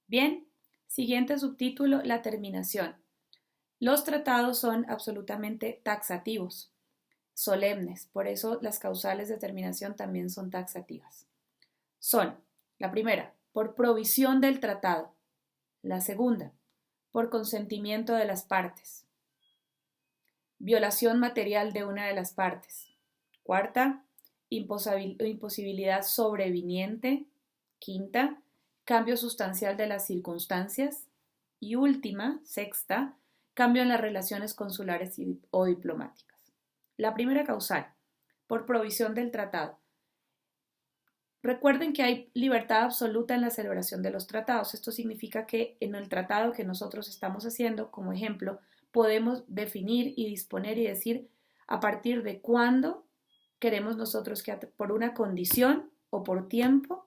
Bien, siguiente subtítulo, la terminación. Los tratados son absolutamente taxativos, solemnes, por eso las causales de terminación también son taxativas. Son, la primera, por provisión del tratado; la segunda, por consentimiento de las partes; violación material de una de las partes; cuarta, imposibilidad sobreviniente; quinta, cambio sustancial de las circunstancias; y última, sexta, cambio en las relaciones consulares o diplomáticas. La primera causal, por provisión del tratado. Recuerden que hay libertad absoluta en la celebración de los tratados. Esto significa que en el tratado que nosotros estamos haciendo, como ejemplo, podemos definir y disponer y decir a partir de cuándo queremos nosotros que por una condición o por tiempo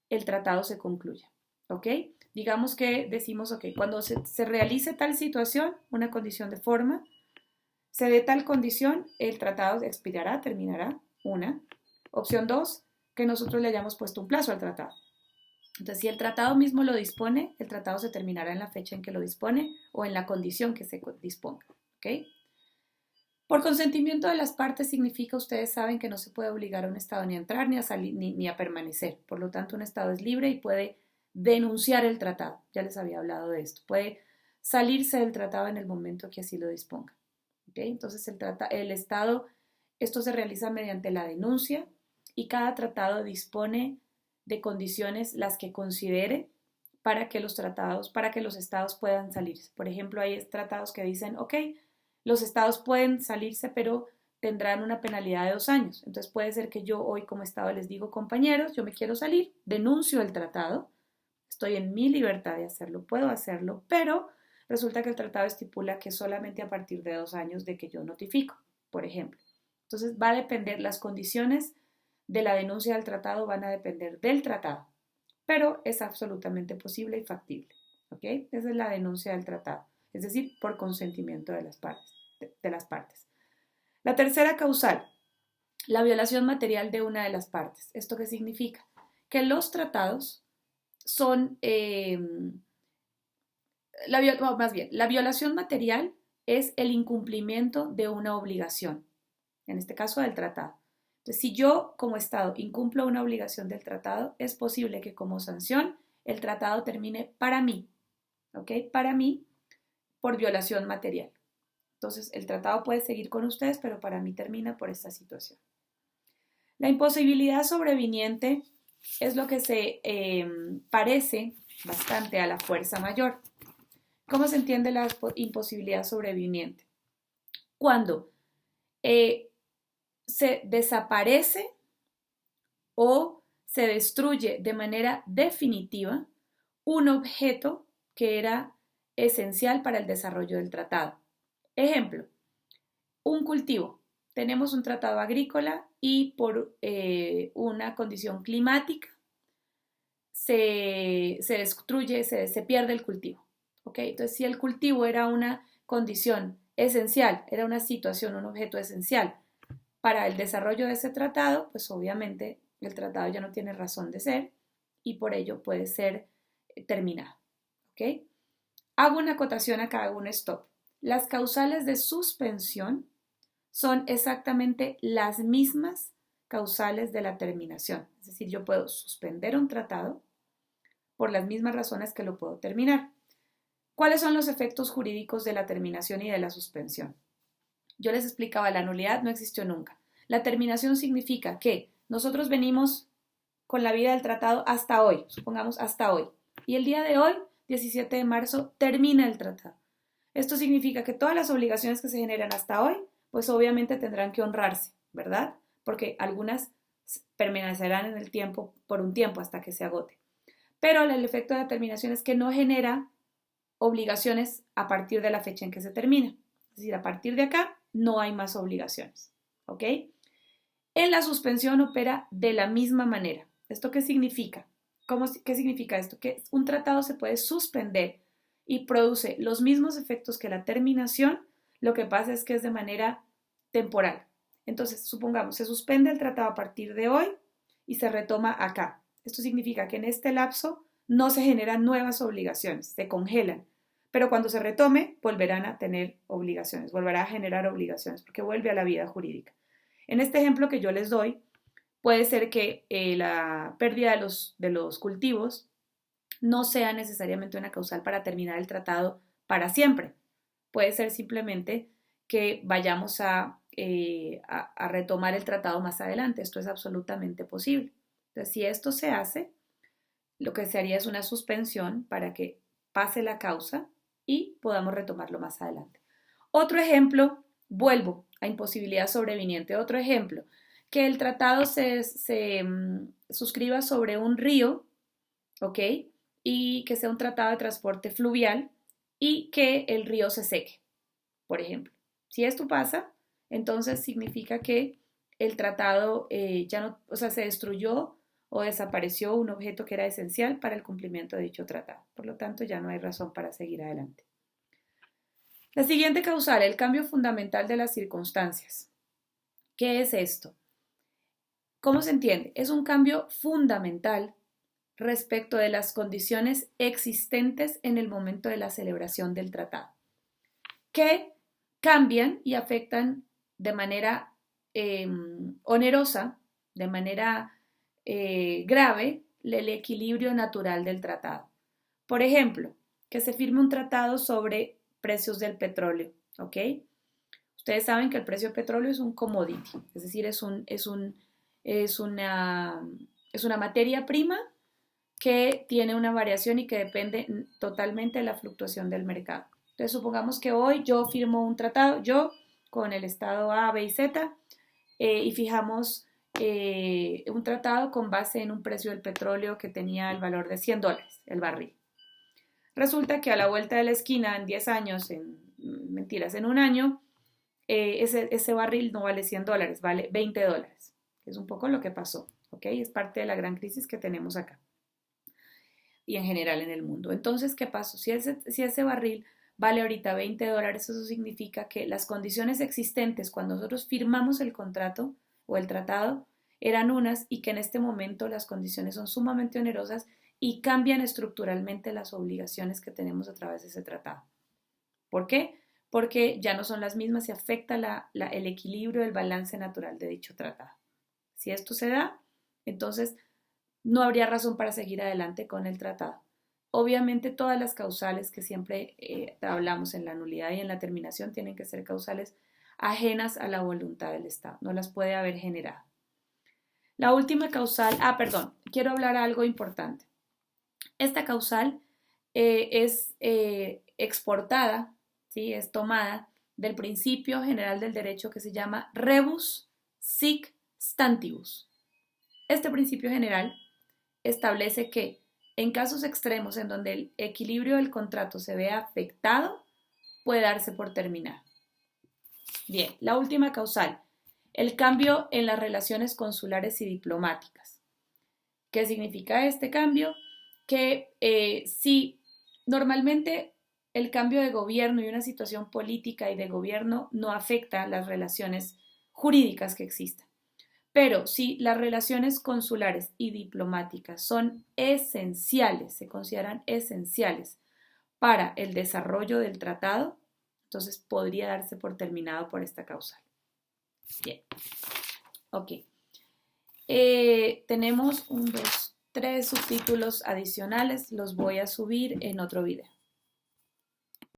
el tratado se concluya. ¿Ok? Digamos que decimos, ok, cuando se realice tal situación, una condición de forma, se dé tal condición, el tratado expirará, terminará. Una. Opción 2, que nosotros le hayamos puesto un plazo al tratado. Entonces, si el tratado mismo lo dispone, el tratado se terminará en la fecha en que lo dispone o en la condición que se disponga. ¿Ok? Por consentimiento de las partes significa, ustedes saben, que no se puede obligar a un Estado ni a entrar ni a salir ni a permanecer. Por lo tanto, un Estado es libre y puede denunciar el tratado. Ya les había hablado de esto. Puede salirse del tratado en el momento que así lo disponga. ¿Okay? Entonces, el Estado, esto se realiza mediante la denuncia y cada tratado dispone de condiciones las que considere para que los estados puedan salirse. Por ejemplo, hay tratados que dicen, ok, los estados pueden salirse, pero tendrán una penalidad de 2 años. Entonces puede ser que yo hoy como estado les digo, compañeros, yo me quiero salir, denuncio el tratado, estoy en mi libertad de hacerlo, puedo hacerlo, pero resulta que el tratado estipula que solamente a partir de 2 años de que yo notifico, por ejemplo. Entonces va a depender, las condiciones de la denuncia del tratado van a depender del tratado, pero es absolutamente posible y factible. ¿Ok? Esa es la denuncia del tratado, es decir, por consentimiento de las partes. La tercera causal, la violación material de una de las partes. ¿Esto qué significa? Que los tratados son, la violación material es el incumplimiento de una obligación, en este caso del tratado. Entonces, si yo como Estado incumplo una obligación del tratado, es posible que como sanción el tratado termine para mí, ¿ok? Para mí, por violación material. Entonces, el tratado puede seguir con ustedes, pero para mí termina por esta situación. La imposibilidad sobreviniente es lo que se parece bastante a la fuerza mayor. ¿Cómo se entiende la imposibilidad sobreviniente? Cuando se desaparece o se destruye de manera definitiva un objeto que era esencial para el desarrollo del tratado. Ejemplo, un cultivo. Tenemos un tratado agrícola y por una condición climática se destruye, se pierde el cultivo. ¿Okay? Entonces, si el cultivo era una condición esencial, era una situación, un objeto esencial para el desarrollo de ese tratado, pues obviamente el tratado ya no tiene razón de ser y por ello puede ser terminado. ¿Ok? Hago una acotación acá, hago un stop. Las causales de suspensión son exactamente las mismas causales de la terminación. Es decir, yo puedo suspender un tratado por las mismas razones que lo puedo terminar. ¿Cuáles son los efectos jurídicos de la terminación y de la suspensión? Yo les explicaba, la nulidad no existió nunca. La terminación significa que nosotros venimos con la vida del tratado hasta hoy, supongamos hasta hoy, y el día de hoy, 17 de marzo, termina el tratado. Esto significa que todas las obligaciones que se generan hasta hoy, pues obviamente tendrán que honrarse, ¿verdad? Porque algunas permanecerán en el tiempo por un tiempo hasta que se agote. Pero el efecto de la terminación es que no genera obligaciones a partir de la fecha en que se termina. Es decir, a partir de acá no hay más obligaciones. ¿Ok? En la suspensión opera de la misma manera. ¿Esto qué significa? ¿Qué significa esto? Que un tratado se puede suspender y produce los mismos efectos que la terminación, lo que pasa es que es de manera temporal. Entonces, supongamos, se suspende el tratado a partir de hoy y se retoma acá. Esto significa que en este lapso no se generan nuevas obligaciones, se congelan. Pero cuando se retome, volverán a tener obligaciones, volverá a generar obligaciones, porque vuelve a la vida jurídica. En este ejemplo que yo les doy, puede ser que la pérdida de los cultivos no sea necesariamente una causal para terminar el tratado para siempre. Puede ser simplemente que vayamos a retomar el tratado más adelante. Esto es absolutamente posible. Entonces, si esto se hace, lo que se haría es una suspensión para que pase la causa y podamos retomarlo más adelante. Otro ejemplo, vuelvo a imposibilidad sobreviniente. Otro ejemplo, que el tratado se suscriba sobre un río, ¿ok? Y que sea un tratado de transporte fluvial y que el río se seque, por ejemplo. Si esto pasa, entonces significa que el tratado ya no, o sea, se destruyó o desapareció un objeto que era esencial para el cumplimiento de dicho tratado. Por lo tanto, ya no hay razón para seguir adelante. La siguiente causal, el cambio fundamental de las circunstancias. ¿Qué es esto? ¿Cómo se entiende? Es un cambio fundamental respecto de las condiciones existentes en el momento de la celebración del tratado, que cambian y afectan de manera onerosa, de manera grave, el equilibrio natural del tratado. Por ejemplo, que se firme un tratado sobre precios del petróleo, ¿ok? Ustedes saben que el precio del petróleo es un commodity, es decir, es una materia prima que tiene una variación y que depende totalmente de la fluctuación del mercado. Entonces, supongamos que hoy yo firmo un tratado, yo con el estado A, B y Z, y fijamos un tratado con base en un precio del petróleo que tenía el valor de $100 el barril. Resulta que a la vuelta de la esquina, en 10 años, en un año, ese barril no vale $100, vale $20, que es un poco lo que pasó, ¿ok? Es parte de la gran crisis que tenemos acá y en general en el mundo. Entonces, ¿qué pasó? Si ese barril vale ahorita $20, eso significa que las condiciones existentes cuando nosotros firmamos el contrato o el tratado eran unas y que en este momento las condiciones son sumamente onerosas y cambian estructuralmente las obligaciones que tenemos a través de ese tratado. ¿Por qué? Porque ya no son las mismas y afecta el equilibrio del balance natural de dicho tratado. Si esto se da, entonces no habría razón para seguir adelante con el tratado. Obviamente todas las causales que siempre hablamos en la nulidad y en la terminación tienen que ser causales ajenas a la voluntad del Estado, no las puede haber generado. La última causal, quiero hablar algo importante. Esta causal es exportada, ¿sí? Es tomada del principio general del derecho que se llama rebus sic stantibus. Este principio general establece que en casos extremos en donde el equilibrio del contrato se vea afectado, puede darse por terminado. Bien, la última causal, el cambio en las relaciones consulares y diplomáticas. ¿Qué significa este cambio? Que si normalmente el cambio de gobierno y una situación política y de gobierno no afecta las relaciones jurídicas que existen. Pero si las relaciones consulares y diplomáticas son esenciales, se consideran esenciales para el desarrollo del tratado, entonces podría darse por terminado por esta causal. Bien, ok. Tenemos 3 subtítulos adicionales, los voy a subir en otro video.